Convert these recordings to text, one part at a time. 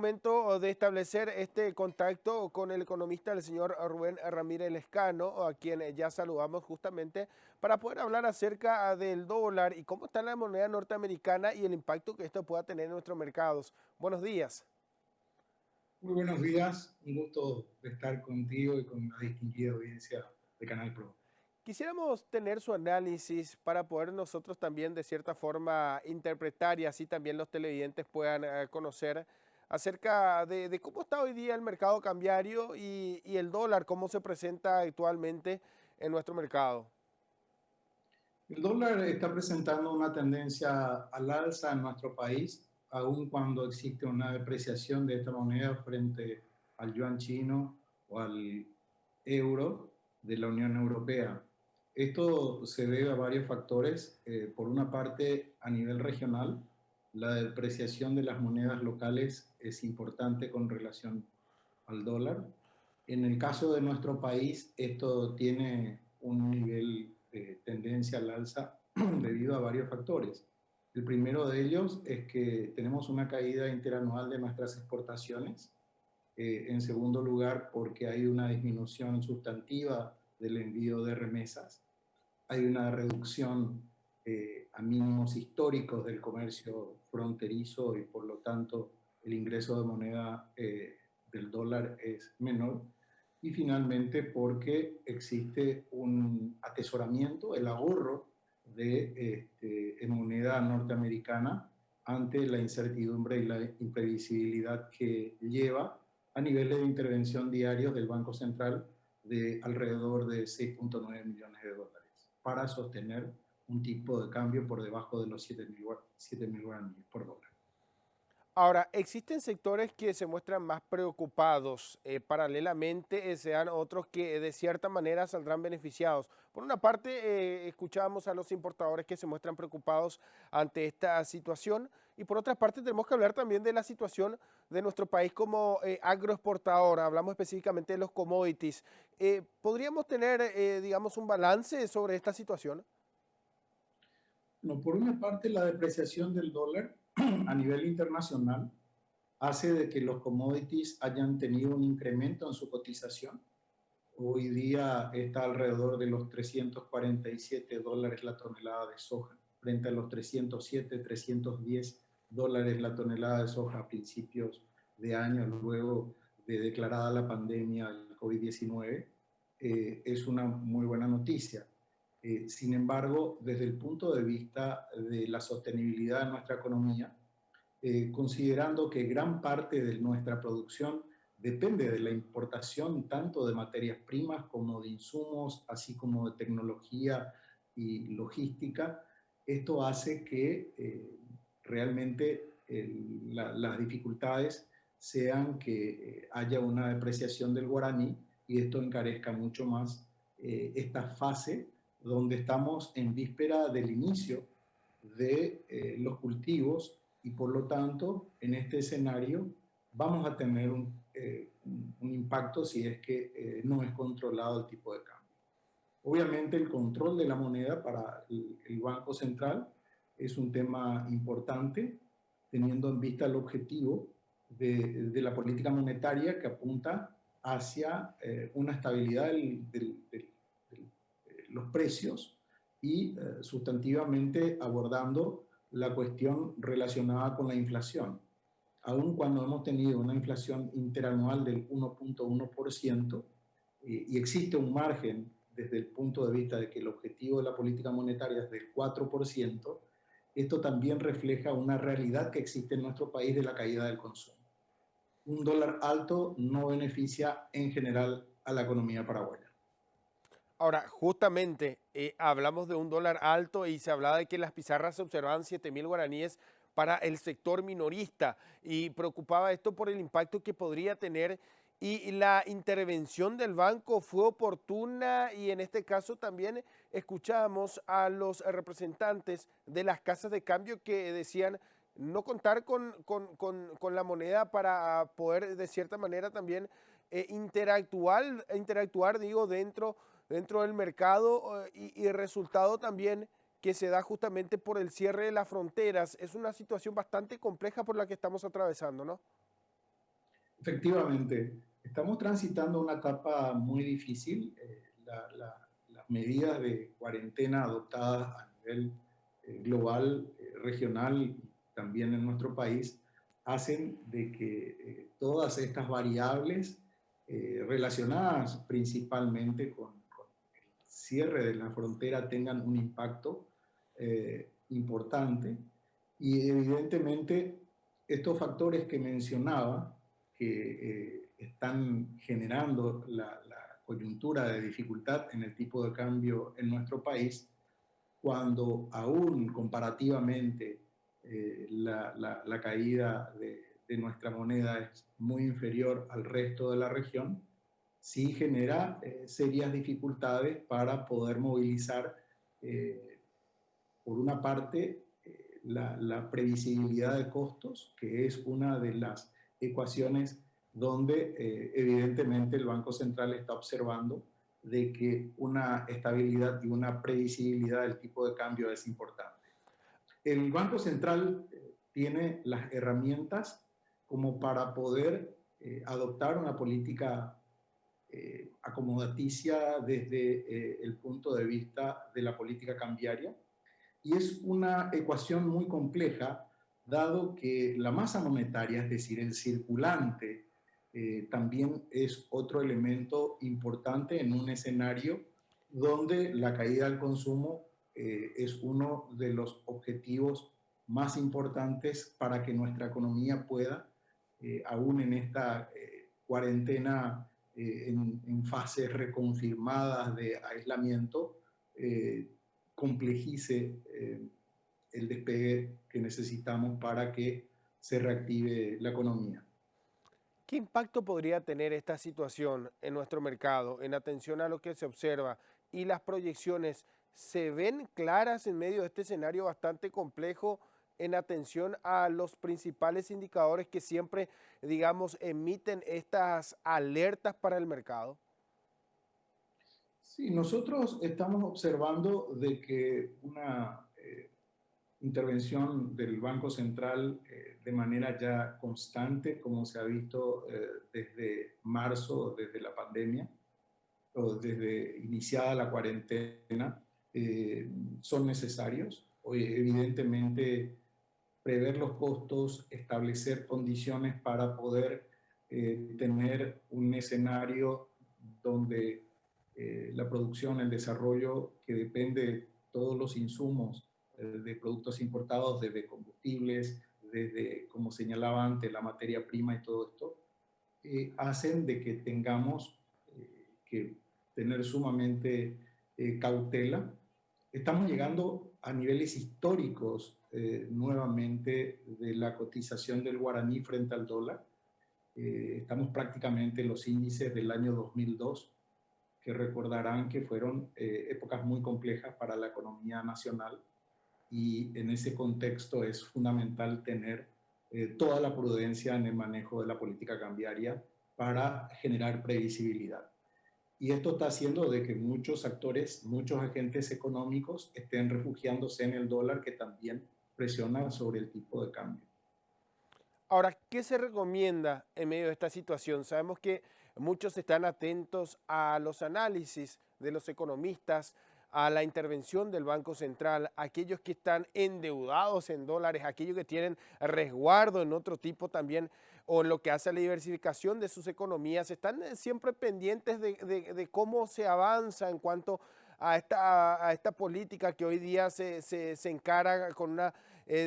Momento de establecer este contacto con el economista, el señor Rubén Ramírez Lescano, a quien ya saludamos justamente para poder hablar acerca del dólar y cómo está la moneda norteamericana y el impacto que esto pueda tener en nuestros mercados. Buenos días. Muy buenos días, un gusto de estar contigo y con la distinguida audiencia de Canal Pro. Quisiéramos tener su análisis para poder nosotros también de cierta forma interpretar y así también los televidentes puedan conocer acerca de cómo está hoy día el mercado cambiario y el dólar, cómo se presenta actualmente en nuestro mercado. El dólar está presentando una tendencia al alza en nuestro país, aun cuando existe una depreciación de esta moneda frente al yuan chino o al euro de la Unión Europea. Esto se debe a varios factores. Por una parte, a nivel regional, la depreciación de las monedas locales es importante con relación al dólar. En el caso de nuestro país, esto tiene un nivel de tendencia al alza debido a varios factores. El primero de ellos es que tenemos una caída interanual de nuestras exportaciones. En segundo lugar, porque hay una disminución sustantiva del envío de remesas. Hay una reducción a mínimos históricos del comercio fronterizo y por lo tanto el ingreso de moneda del dólar es menor. Y finalmente porque existe un atesoramiento, el ahorro en moneda norteamericana ante la incertidumbre y la imprevisibilidad que lleva a niveles de intervención diarios del Banco Central de alrededor de 6.9 millones de dólares para sostener un tipo de cambio por debajo de los 7.000 guaraníes por dólar. Ahora, existen sectores que se muestran más preocupados, paralelamente sean otros que de cierta manera saldrán beneficiados. Por una parte, escuchamos a los importadores que se muestran preocupados ante esta situación y por otra parte tenemos que hablar también de la situación de nuestro país como agroexportador, hablamos específicamente de los commodities. ¿Podríamos tener, digamos, un balance sobre esta situación? No, por una parte, la depreciación del dólar a nivel internacional hace de que los commodities hayan tenido un incremento en su cotización. Hoy día está alrededor de los 347 dólares la tonelada de soja, frente a los 307, 310 dólares la tonelada de soja a principios de año, luego de declarada la pandemia del COVID-19. Es una muy buena noticia. Sin embargo, desde el punto de vista de la sostenibilidad de nuestra economía, considerando que gran parte de nuestra producción depende de la importación tanto de materias primas como de insumos, así como de tecnología y logística, esto hace que realmente las dificultades sean que haya una depreciación del guaraní y esto encarezca mucho más esta fase donde estamos en víspera del inicio de los cultivos y por lo tanto en este escenario vamos a tener un impacto si es que no es controlado el tipo de cambio. Obviamente el control de la moneda para el Banco Central es un tema importante, teniendo en vista el objetivo de la política monetaria que apunta hacia una estabilidad los precios y sustantivamente abordando la cuestión relacionada con la inflación. Aun cuando hemos tenido una inflación interanual del 1.1% y existe un margen desde el punto de vista de que el objetivo de la política monetaria es del 4%, esto también refleja una realidad que existe en nuestro país de la caída del consumo. Un dólar alto no beneficia en general a la economía paraguaya. Ahora, justamente hablamos de un dólar alto y se hablaba de que las pizarras se observaban 7.000 guaraníes para el sector minorista y preocupaba esto por el impacto que podría tener y la intervención del banco fue oportuna y en este caso también escuchamos a los representantes de las casas de cambio que decían no contar con la moneda para poder de cierta manera también interactuar, digo, dentro del mercado y el resultado también que se da justamente por el cierre de las fronteras. Es una situación bastante compleja por la que estamos atravesando, ¿no? Efectivamente, estamos transitando una etapa muy difícil. Las medidas de cuarentena adoptadas a nivel global, regional y también en nuestro país hacen de que todas estas variables relacionadas principalmente con el cierre de la frontera tengan un impacto importante y evidentemente estos factores que mencionaba que están generando la coyuntura de dificultad en el tipo de cambio en nuestro país, cuando aún comparativamente la caída de nuestra moneda es muy inferior al resto de la región, sí genera serias dificultades para poder movilizar, por una parte, la previsibilidad de costos, que es una de las ecuaciones donde evidentemente el Banco Central está observando de que una estabilidad y una previsibilidad del tipo de cambio es importante. El Banco Central tiene las herramientas como para poder adoptar una política acomodaticia desde el punto de vista de la política cambiaria, y es una ecuación muy compleja, dado que la masa monetaria, es decir, el circulante, también es otro elemento importante en un escenario donde la caída del consumo es uno de los objetivos más importantes para que nuestra economía pueda, aún en esta cuarentena en fases reconfirmadas de aislamiento, eh, complejice el despegue que necesitamos para que se reactive la economía. ¿Qué impacto podría tener esta situación en nuestro mercado en atención a lo que se observa y las proyecciones se ven claras en medio de este escenario bastante complejo en atención a los principales indicadores que siempre, digamos, emiten estas alertas para el mercado? Sí, nosotros estamos observando de que una intervención del Banco Central de manera ya constante, como se ha visto desde marzo, desde la pandemia, o desde iniciada la cuarentena, eh, son necesarios. Hoy, evidentemente, prever los costos, establecer condiciones para poder tener un escenario donde la producción, el desarrollo, que depende de todos los insumos de productos importados, desde combustibles, desde, como señalaba antes, la materia prima y todo esto, hacen de que tengamos que tener sumamente cautela. Estamos llegando a niveles históricos nuevamente de la cotización del guaraní frente al dólar. Estamos prácticamente en los índices del año 2002, que recordarán que fueron épocas muy complejas para la economía nacional, y en ese contexto es fundamental tener toda la prudencia en el manejo de la política cambiaria para generar previsibilidad. Y esto está haciendo de que muchos actores, muchos agentes económicos estén refugiándose en el dólar, que también presiona sobre el tipo de cambio. Ahora, ¿qué se recomienda en medio de esta situación? Sabemos que muchos están atentos a los análisis de los economistas, a la intervención del Banco Central, aquellos que están endeudados en dólares, aquellos que tienen resguardo en otro tipo también, o en lo que hace a la diversificación de sus economías, están siempre pendientes de cómo se avanza en cuanto a esta política que hoy día se encara con una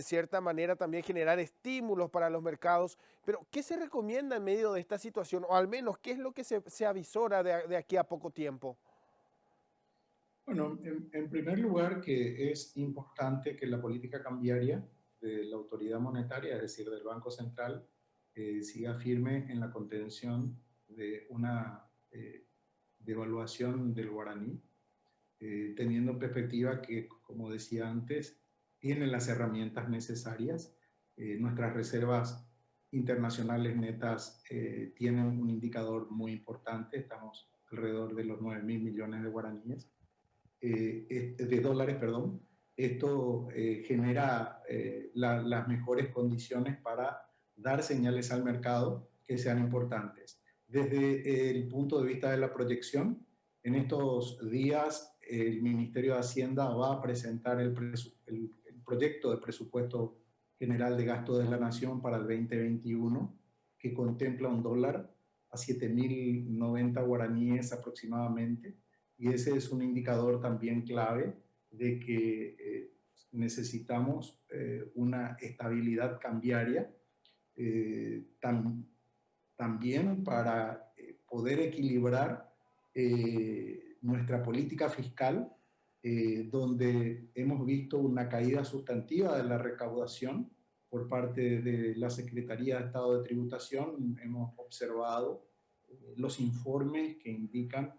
cierta manera también generar estímulos para los mercados. Pero, ¿qué se recomienda en medio de esta situación? O al menos, ¿qué es lo que se avisora de aquí a poco tiempo? Bueno, en primer lugar, que es importante que la política cambiaria de la autoridad monetaria, es decir, del Banco Central, siga firme en la contención de una devaluación del guaraní, teniendo en perspectiva que, como decía antes, tienen las herramientas necesarias. Nuestras reservas internacionales netas tienen un indicador muy importante, estamos alrededor de los 9.000 millones de guaraníes, de dólares, perdón. Esto genera las mejores condiciones para dar señales al mercado que sean importantes. Desde el punto de vista de la proyección, en estos días el Ministerio de Hacienda va a presentar el proyecto de presupuesto general de gasto de la Nación para el 2021, que contempla un dólar a 7.090 guaraníes aproximadamente, y ese es un indicador también clave de que necesitamos una estabilidad cambiaria también para poder equilibrar nuestra política fiscal, donde hemos visto una caída sustantiva de la recaudación por parte de la Secretaría de Estado de Tributación. Hemos observado los informes que indican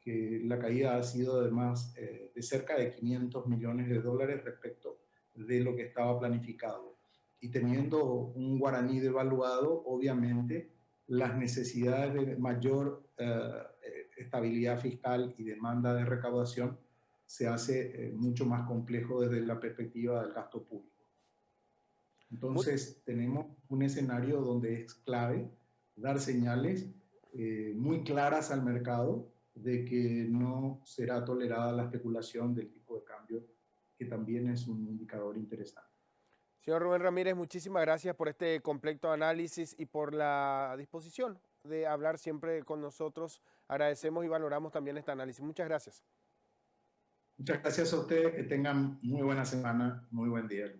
que la caída ha sido de cerca de 500 millones de dólares respecto de lo que estaba planificado. Y teniendo un guaraní devaluado, obviamente las necesidades de mayor estabilidad fiscal y demanda de recaudación se hace mucho más complejo desde la perspectiva del gasto público. Entonces, tenemos un escenario donde es clave dar señales muy claras al mercado de que no será tolerada la especulación del tipo de cambio, que también es un indicador interesante. Señor Rubén Ramírez, muchísimas gracias por este completo análisis y por la disposición de hablar siempre con nosotros. Agradecemos y valoramos también este análisis. Muchas gracias. Muchas gracias a ustedes, que tengan muy buena semana, muy buen día.